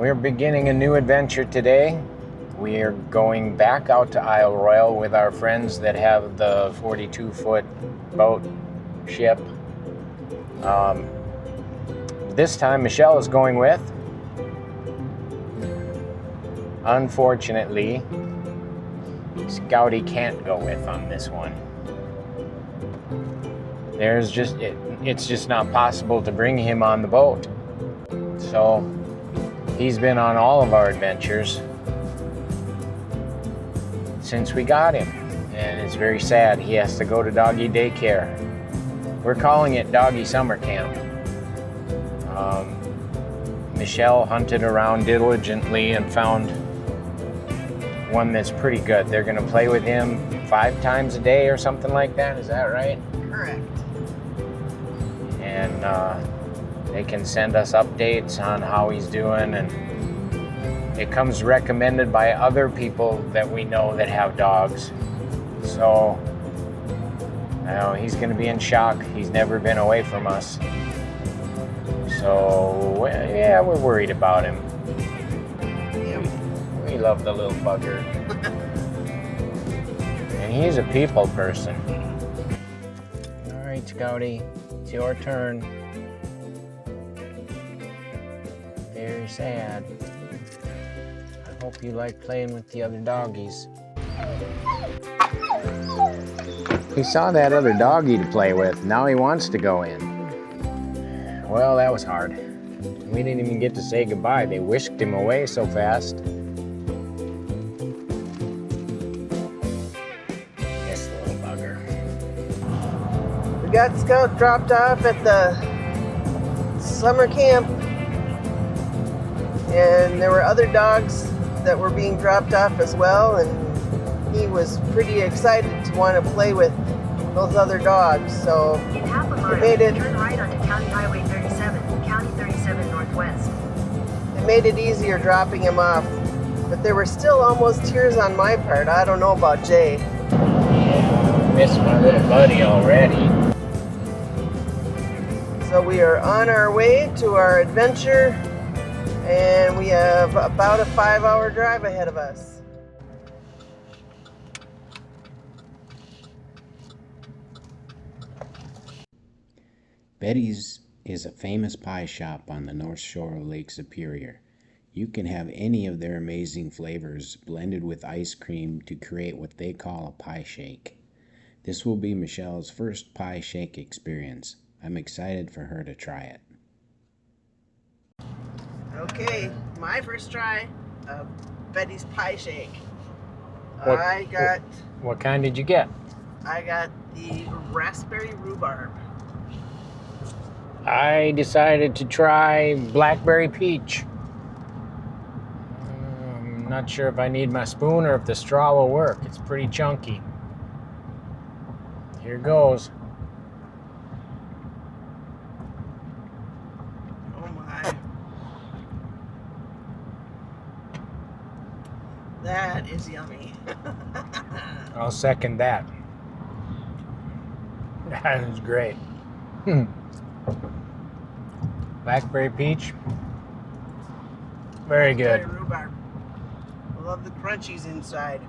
We're beginning a new adventure today. We are going back out to Isle Royale with our friends that have the 42-foot boat ship. This time Michelle is going with. Unfortunately, Scouty can't go with on this one. It's just not possible to bring him on the boat. So he's been on all of our adventures since we got him, and it's very sad. He has to go to doggy daycare. We're calling it doggy summer camp. Michelle hunted around diligently and found one that's pretty good. They're gonna play with him 5 times a day or something like that. Is that right? Correct. And they can send us updates on how he's doing, and it comes recommended by other people that we know that have dogs. So he's going to be in shock. He's never been away from us. So yeah, we're worried about him. Yeah. We love the little bugger. And he's a people person. All right, Scouty, it's your turn. Very sad. I hope you like playing with the other doggies. He saw that other doggy to play with. Now he wants to go in. Well, that was hard. We didn't even get to say goodbye. They whisked him away so fast. This little bugger. We got Scout dropped off at the summer camp, and there were other dogs that were being dropped off as well, and he was pretty excited to want to play with those other dogs. So in half a mile, it made it turn right onto County Highway 37, County 37 Northwest. It made it easier dropping him off, but there were still almost tears on my part. I don't know about Jay. Yeah, miss my little buddy already. So we are on our way to our adventure, and we have about a 5-hour drive ahead of us. Betty's is a famous pie shop on the north shore of Lake Superior. You can have any of their amazing flavors blended with ice cream to create what they call a pie shake. This will be Michelle's first pie shake experience. I'm excited for her to try it. Okay, my first try of Betty's pie shake. What kind did you get? I got the raspberry rhubarb. I decided to try blackberry peach. I'm not sure if I need my spoon or if the straw will work. It's pretty chunky. Here goes. Oh my. That is yummy. I'll second that. That is great. Blackberry peach. Very good. Raspberry rhubarb. I love the crunchies inside.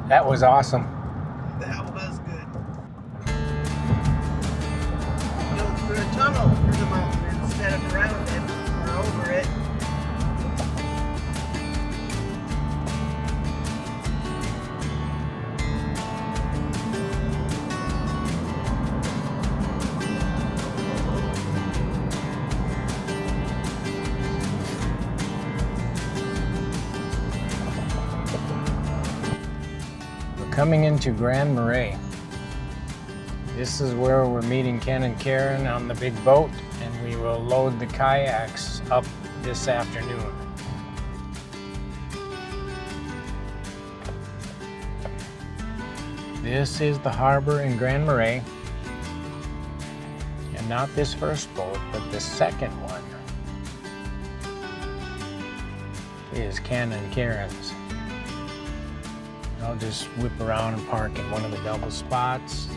That was awesome. That was good. Go through a tunnel through the mountain instead of around it or over it. Coming into Grand Marais. This is where we're meeting Ken and Karen on the big boat, and we will load the kayaks up this afternoon. This is the harbor in Grand Marais, and not this first boat, but the second one is Ken and Karen's. I'll just whip around and park in one of the double spots.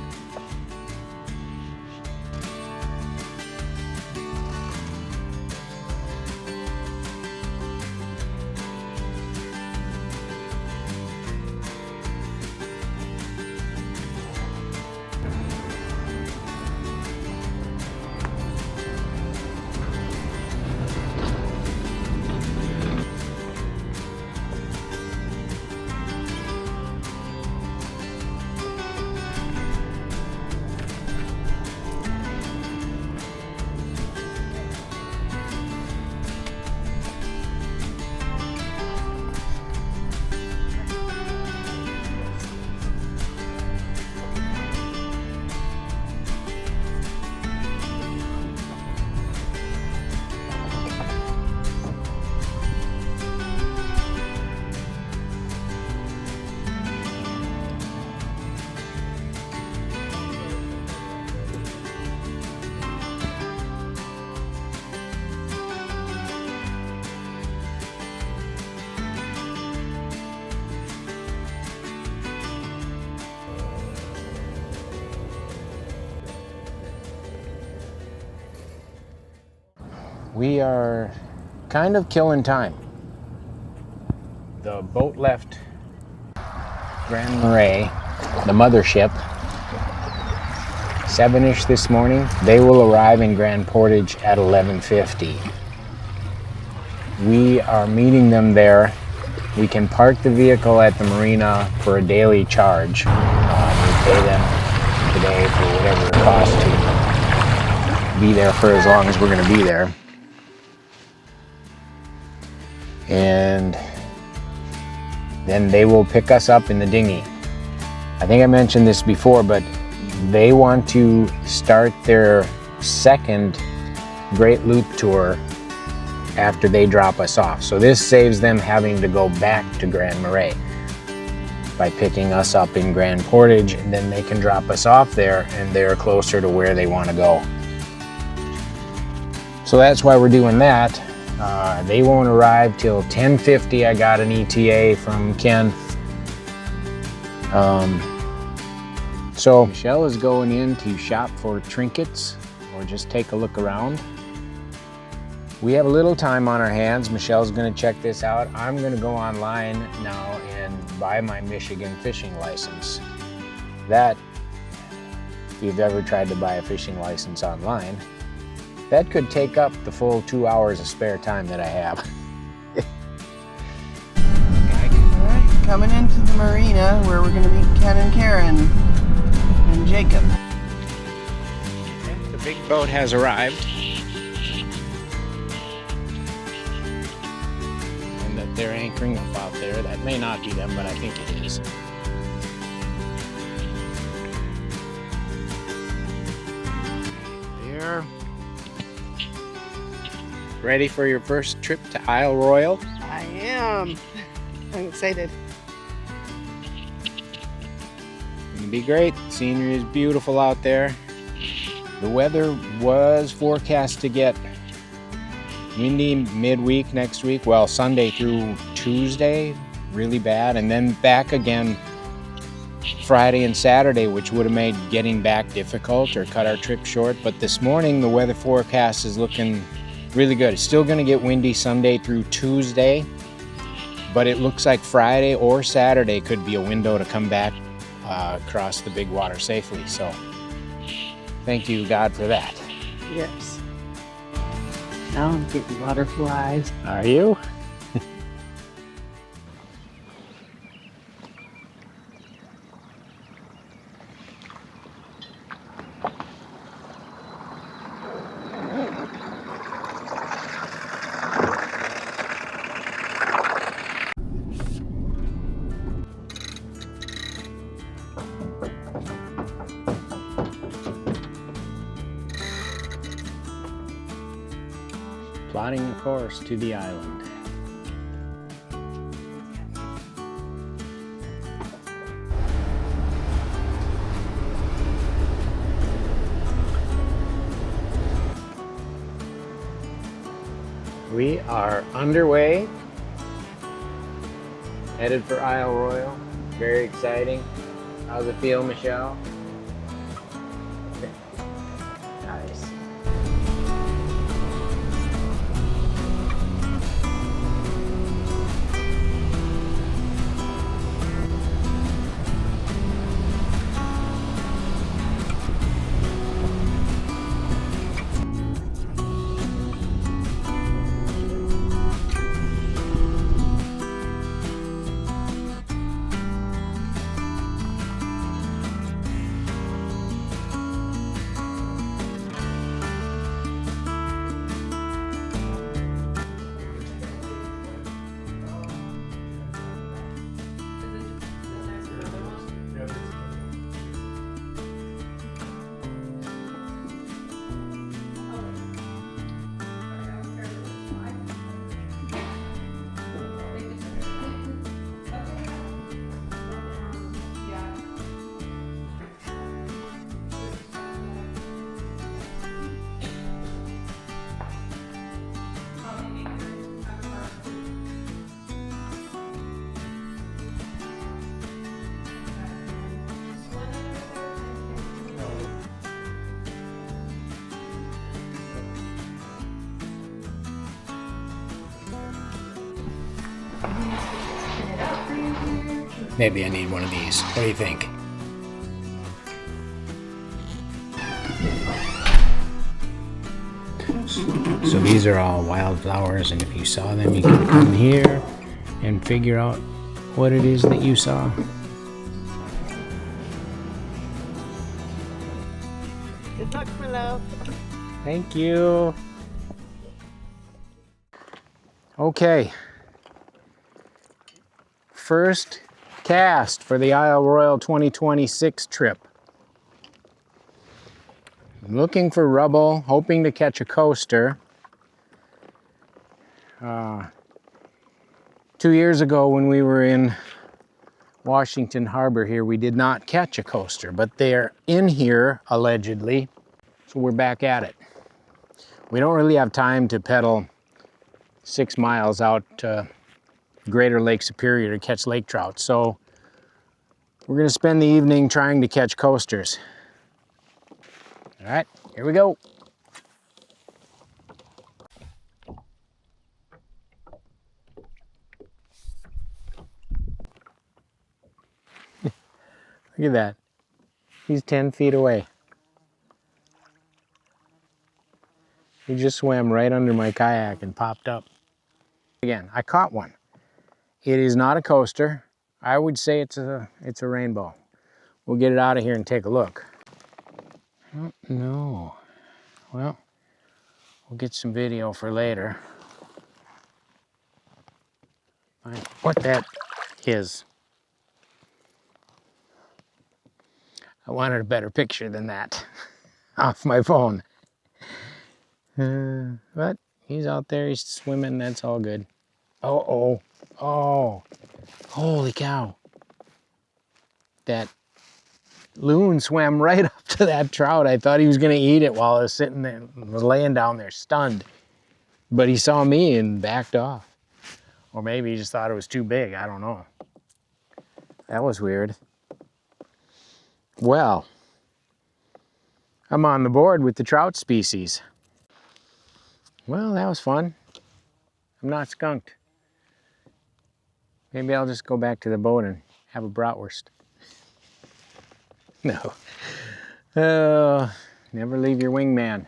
We are kind of killing time. The boat left Grand Marais, the mothership, 7-ish this morning. They will arrive in Grand Portage at 11:50. We are meeting them there. We can park the vehicle at the marina for a daily charge. We pay them today for whatever it costs to be there for as long as we're going to be there. And then they will pick us up in the dinghy. I think I mentioned this before, but they want to start their second Great Loop tour after they drop us off. So this saves them having to go back to Grand Marais by picking us up in Grand Portage, and then they can drop us off there and they're closer to where they want to go. So that's why we're doing that. They won't arrive till 10:50. I got an ETA from Ken. So Michelle is going in to shop for trinkets or just take a look around. We have a little time on our hands. Michelle's going to check this out. I'm going to go online now and buy my Michigan fishing license. That, if you've ever tried to buy a fishing license online, that could take up the full 2 hours of spare time that I have. Alright, coming into the marina where we're going to meet Ken and Karen and Jacob. The big boat has arrived. And that they're anchoring up out there. That may not be them, but I think it is. There. Ready for your first trip to Isle Royale? I am. I'm excited. It'll be great. Scenery is beautiful out there. The weather was forecast to get windy midweek next week. Well, Sunday through Tuesday, really bad. And then back again Friday and Saturday, which would have made getting back difficult or cut our trip short. But this morning, the weather forecast is looking really good. It's still going to get windy Sunday through Tuesday, but it looks like Friday or Saturday could be a window to come back across the big water safely. So thank you, God, for that. Yes. Now I'm getting butterflies. Are you? Plotting a course to the island. We are underway, headed for Isle Royale. Very exciting. How's it feel, Michelle? Nice. Maybe I need one of these. What do you think? So these are all wildflowers, and if you saw them, you can come here and figure out what it is that you saw. Good luck, my love. Thank you. Okay. First cast for the Isle Royale 2026 trip. Looking for rubble, hoping to catch a coaster. 2 years ago when we were in Washington Harbor here, we did not catch a coaster, but they're in here allegedly, so we're back at it. We don't really have time to pedal 6 miles out to Greater Lake Superior to catch lake trout, so we're gonna spend the evening trying to catch coasters. All right, here we go. Look at that. He's 10 feet away. He just swam right under my kayak and popped up. Again, I caught one. It is not a coaster. I would say it's a rainbow. We'll get it out of here and take a look. I don't know. Well, we'll get some video for later. Find what that is. I wanted a better picture than that off my phone. But he's out there, he's swimming, that's all good. Oh, holy cow. That loon swam right up to that trout. I thought he was gonna eat it while I was sitting there, was laying down there stunned. But he saw me and backed off. Or maybe he just thought it was too big, I don't know. That was weird. Well, I'm on the board with the trout species. Well, that was fun. I'm not skunked. Maybe I'll just go back to the boat and have a bratwurst. No. Never leave your wingman.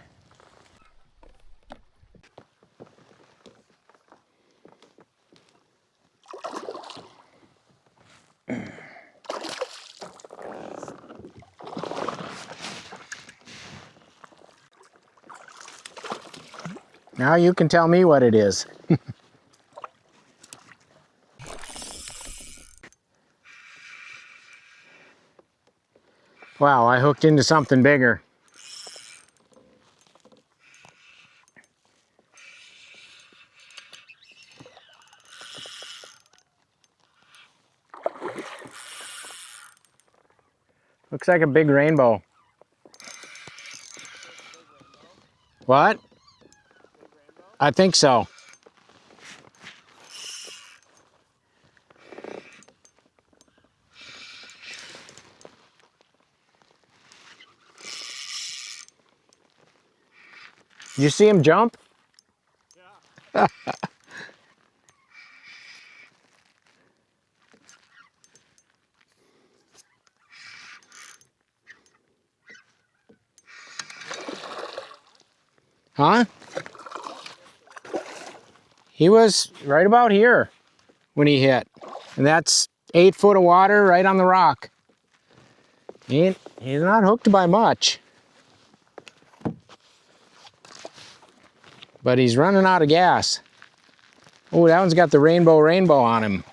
Now you can tell me what it is. Wow, I hooked into something bigger. Looks like a big rainbow. What? I think so. Did you see him jump? Yeah. Huh? He was right about here when he hit. And that's 8 foot of water right on the rock. He's not hooked by much. But he's running out of gas. Oh, that one's got the rainbow on him.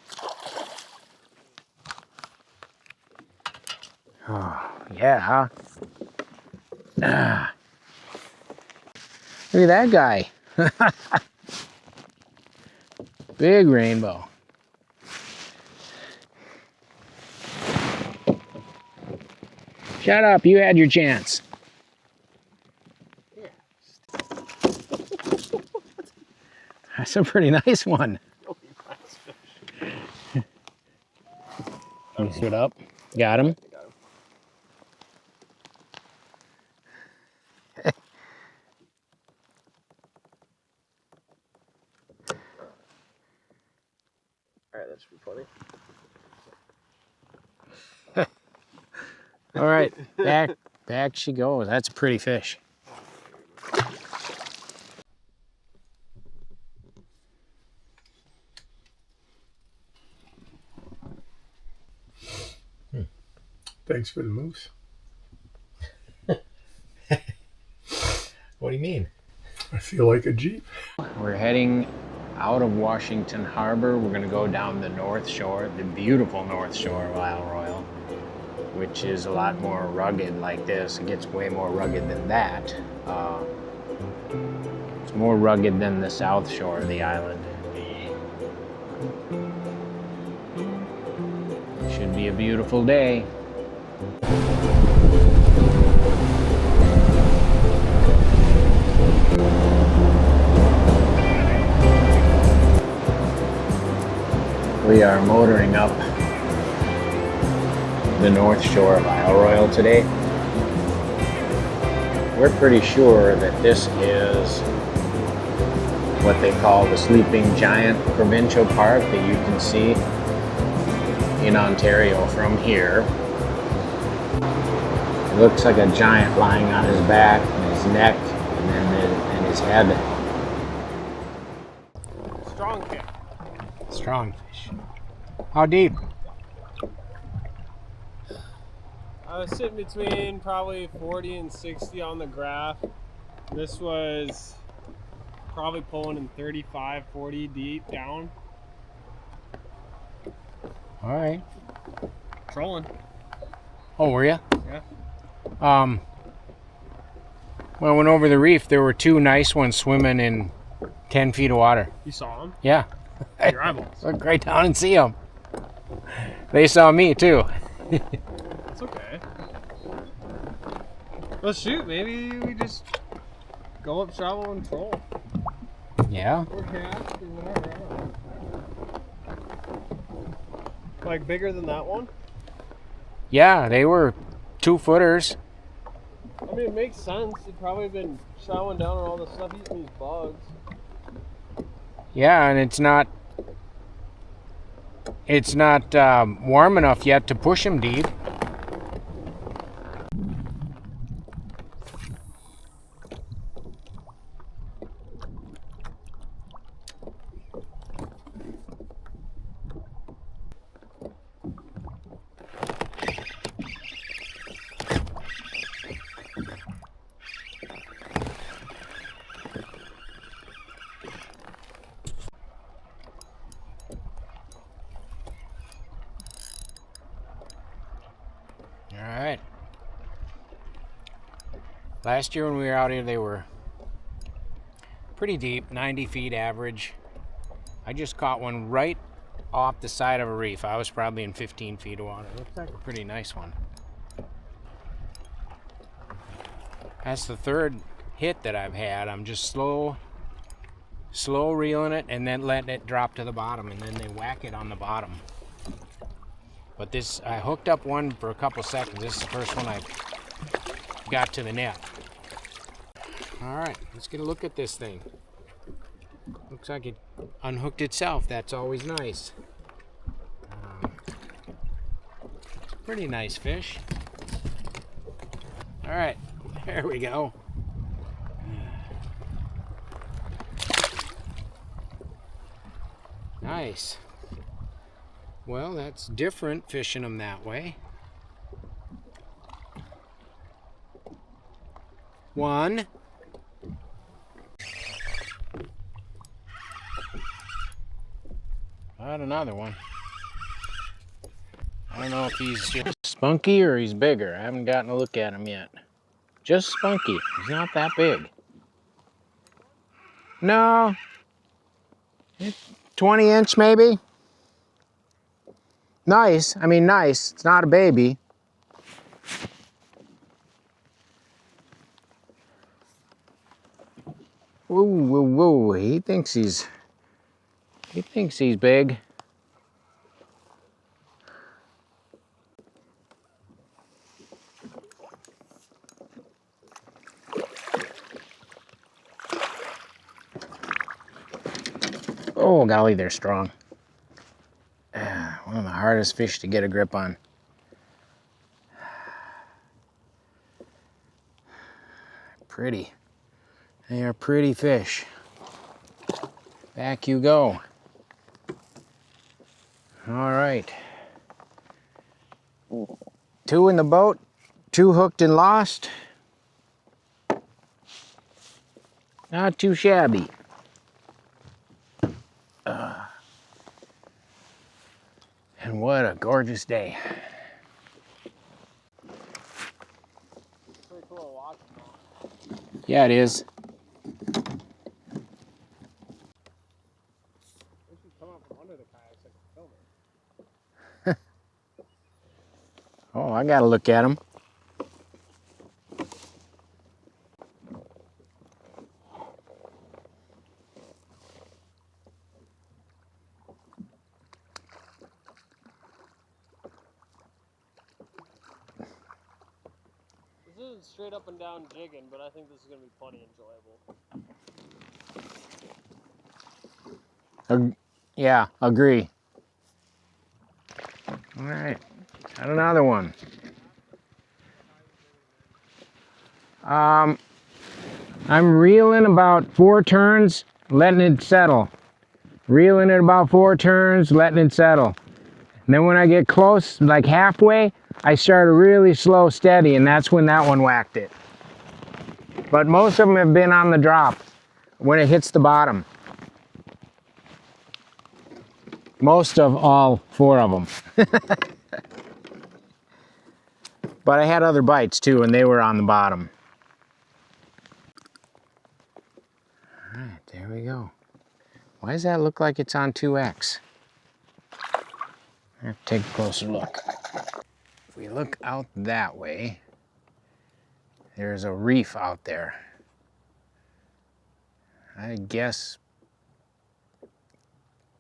Oh, yeah. Ah. Look at that guy. Big rainbow. Shut up, you had your chance. That's a pretty nice one. You stood up. Got him. Alright, that should be funny. All right, back she goes. That's a pretty fish. Thanks for the moose. What do you mean? I feel like a Jeep. We're heading out of Washington Harbor. We're gonna go down the North Shore, the beautiful North Shore of Isle Royale, which is a lot more rugged like this. It gets way more rugged than that. It's more rugged than the South Shore of the island. Should be a beautiful day. We are motoring up the North Shore of Isle Royale today. We're pretty sure that this is what they call the Sleeping Giant Provincial Park that you can see in Ontario from here. It looks like a giant lying on his back and his neck and his head. Strong kick. Strong fish. How deep? I was sitting between probably 40 and 60 on the graph. This was probably pulling in 35, 40 deep down. All right. Trolling. Oh, were you? Yeah. When I went over the reef, there were 2 nice ones swimming in 10 feet of water. You saw him? Yeah. Your eyeballs. Look right down and see them. They saw me too. It's okay. Well, shoot, maybe we just go up, shovel, and troll. Yeah. Or cast, or whatever. Like bigger than that one? Yeah, they were 2 footers. I mean, it makes sense. You've probably been chowing down on all the stuff, eating these bugs. Yeah, and it's not warm enough yet to push them deep. All right. Last year when we were out here, they were pretty deep, 90 feet average. I just caught one right off the side of a reef. I was probably in 15 feet of water. Looks like a pretty nice one. That's the 3rd hit that I've had. I'm just slow reeling it and then letting it drop to the bottom, and then they whack it on the bottom. But this, I hooked up one for a couple seconds. This is the first one I got to the net. All right, let's get a look at this thing. Looks like it unhooked itself. That's always nice. It's a pretty nice fish. All right, there we go. Nice. Well, that's different fishing them that way. One. Got another one. I don't know if he's just spunky or he's bigger. I haven't gotten a look at him yet. Just spunky. He's not that big. No. 20-inch maybe. Nice. I mean, nice. It's not a baby. Woo, woo, woo. He thinks he's big. Oh, golly, they're strong. One of the hardest fish to get a grip on. Pretty. They are pretty fish. Back you go. All right. 2 in the boat, 2 hooked and lost. Not too shabby. And what a gorgeous day. Pretty cool watching them. Yeah, it is. They should come out from under the kayaks so I can film it. Oh, I gotta look at them. This isn't straight up and down jigging, but I think this is going to be plenty enjoyable. Yeah, agree. All right, got another one. I'm reeling about 4 turns, letting it settle. Reeling it about 4 turns, letting it settle. And then when I get close, like halfway, I start a really slow steady, and that's when that one whacked it. But most of them have been on the drop when it hits the bottom. Most of all 4 of them. But I had other bites too, and they were on the bottom. All right, there we go. Why does that look like it's on 2X? I have to take a closer look. If we look out that way, there's a reef out there. I guess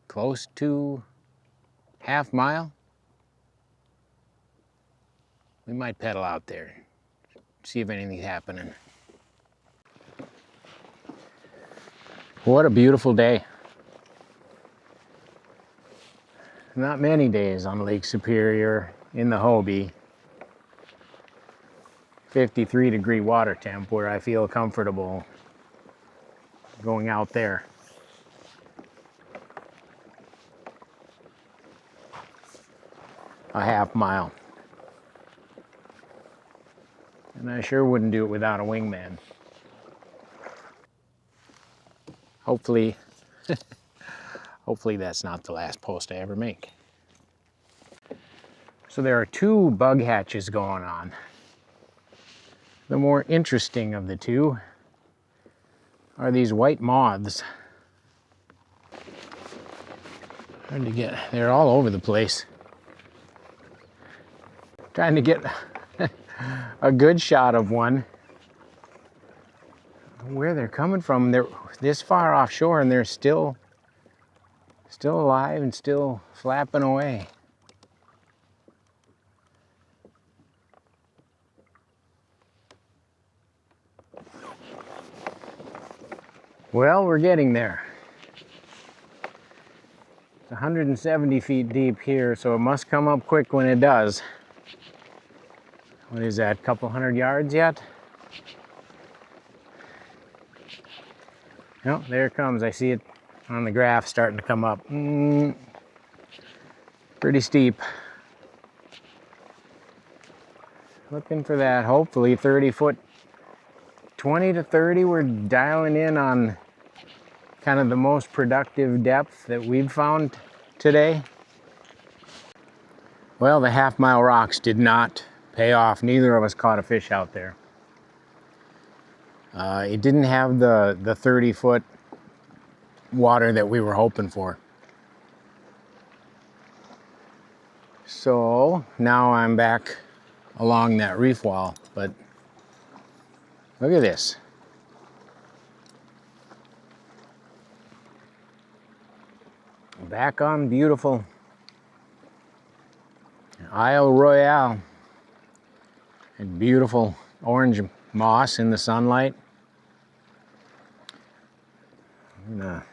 close to half mile. We might pedal out there, see if anything's happening. What a beautiful day. Not many days on Lake Superior in the Hobie. 53-degree water temp where I feel comfortable going out there. A half mile. And I sure wouldn't do it without a wingman. Hopefully, hopefully that's not the last post I ever make. So there are 2 bug hatches going on. The more interesting of the 2 are these white moths. Trying to get, they're all over the place. Trying to get a good shot of one. Where they're coming from, they're this far offshore and they're still alive and still flapping away. Well, we're getting there. It's 170 feet deep here, so it must come up quick when it does. What is that, couple hundred yards yet? No, there it comes. I see it on the graph starting to come up. Pretty steep. Looking for that, hopefully 30 foot, 20 to 30. We're dialing in on kind of the most productive depth that we've found today. Well, the half-mile rocks did not pay off. Neither of us caught a fish out there. It didn't have the 30-foot water that we were hoping for. So now I'm back along that reef wall, but look at this. Back on beautiful Isle Royale. And beautiful orange moss in the sunlight. I'm gonna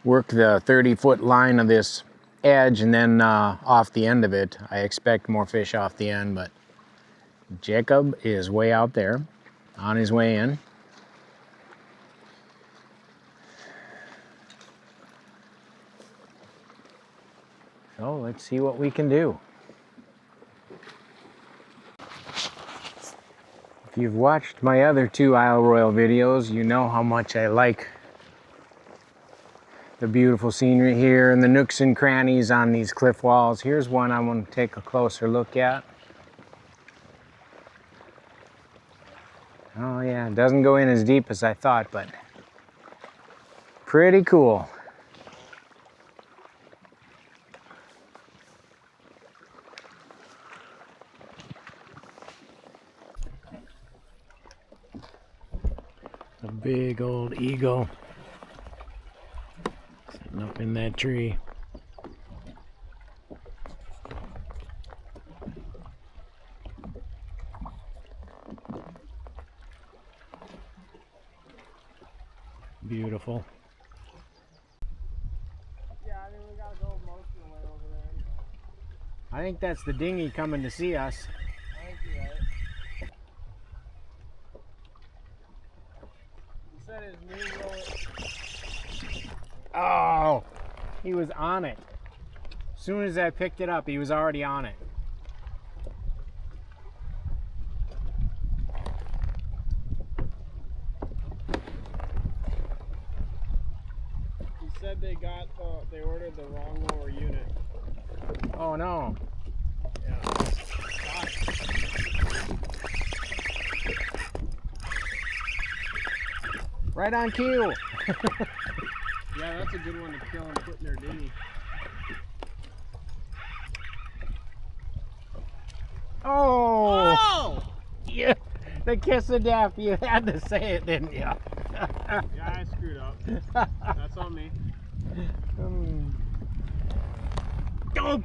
work the 30-foot line of this edge and then off the end of it. I expect more fish off the end, but Jacob is way out there on his way in. So let's see what we can do. If you've watched my other 2 Isle Royale videos, you know how much I like the beautiful scenery here and the nooks and crannies on these cliff walls. Here's one I want to take a closer look at. Oh yeah, it doesn't go in as deep as I thought, but pretty cool. A big old eagle sitting up in that tree. Beautiful. Yeah, I mean, we gotta go most of the way over there. I think that's the dinghy coming to see us. I think you're right. He said his new roller. Oh, he was on it. As soon as I picked it up, he was already on it. He said they ordered the wrong lower unit. Oh no. Yeah. Right on cue. Yeah, that's a good one to kill and put in their dinghy. Oh! Oh! Yeah, the kiss of death. You had to say it, didn't you? Yeah, I screwed up. That's on me. Oh.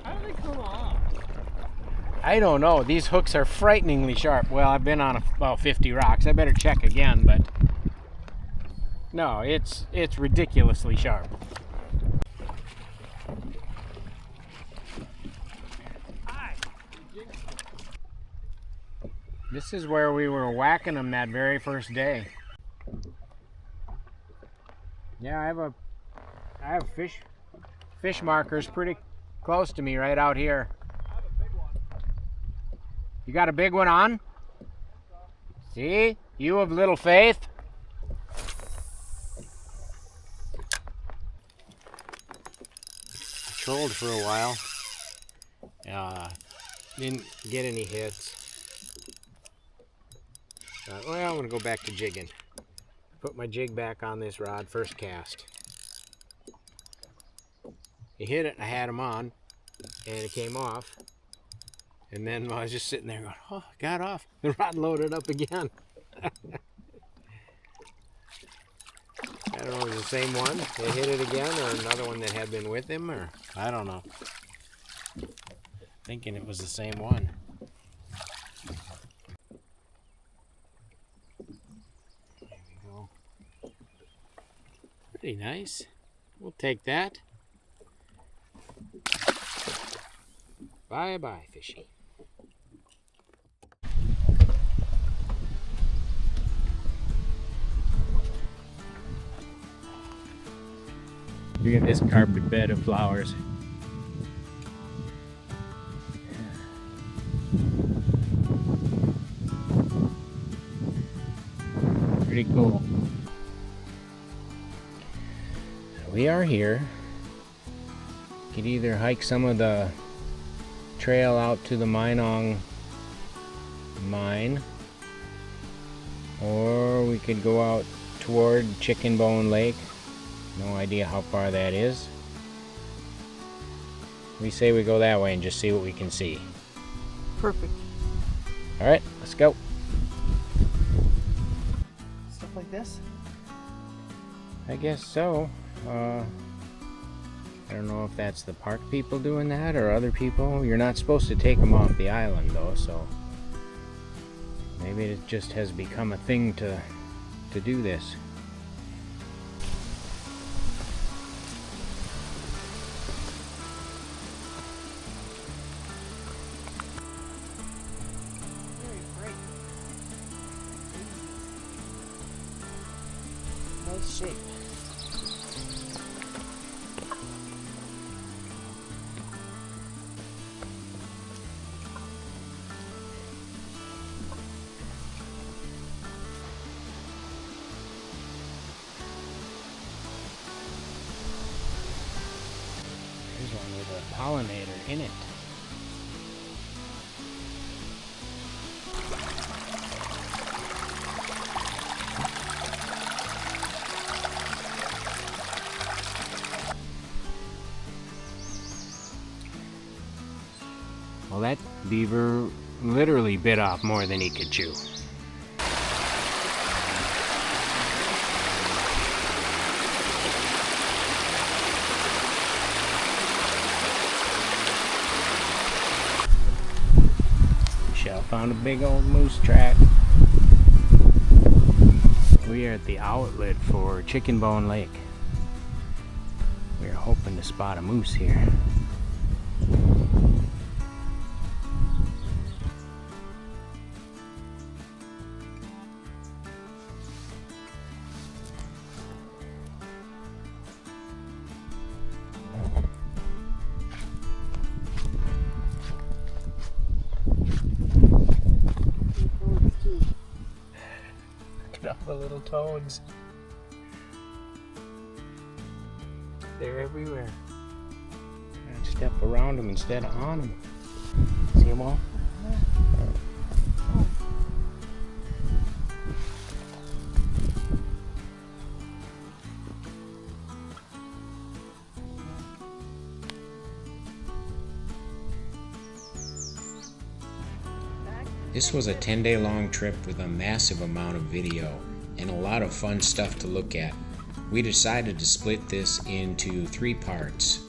How do they come off? I don't know. These hooks are frighteningly sharp. Well, I've been on about 50 rocks. I better check again, but no, it's ridiculously sharp. This is where we were whacking them that very first day. Yeah, I have fish markers pretty close to me right out here. I have a big one. You got a big one on? See? You of little faith. I trolled for a while. Didn't get any hits. Well, I'm gonna go back to jigging. Put my jig back on this rod, first cast. He hit it and I had him on, and it came off. And then I was just sitting there going, oh, got off. The rod loaded up again. I don't know if it was the same one. They hit it again, or another one that had been with him, or I don't know. Thinking it was the same one. Pretty nice. We'll take that. Bye-bye, fishy. Look at this carpet bed of flowers. Pretty cool. So we are here. Could either hike some of the trail out to the Minong mine, or we could go out toward Chicken Bone Lake. No idea how far that is. We say we go that way and just see what we can see. Perfect. Alright, let's go. Stuff like this. I guess so. I don't know if that's the park people doing that or other people. You're not supposed to take them off the island though, so maybe it just has become a thing to do this. Very bright. Nice shape. There's one with a pollinator in it. Well, that beaver literally bit off more than he could chew. Michelle found a big old moose track. We are at the outlet for Chicken Bone Lake. We are hoping to spot a moose here. Look at all the little toads. They're everywhere. And step around them instead of on them. See them all? This was a 10-day long trip with a massive amount of video and a lot of fun stuff to look at. We decided to split this into 3 parts.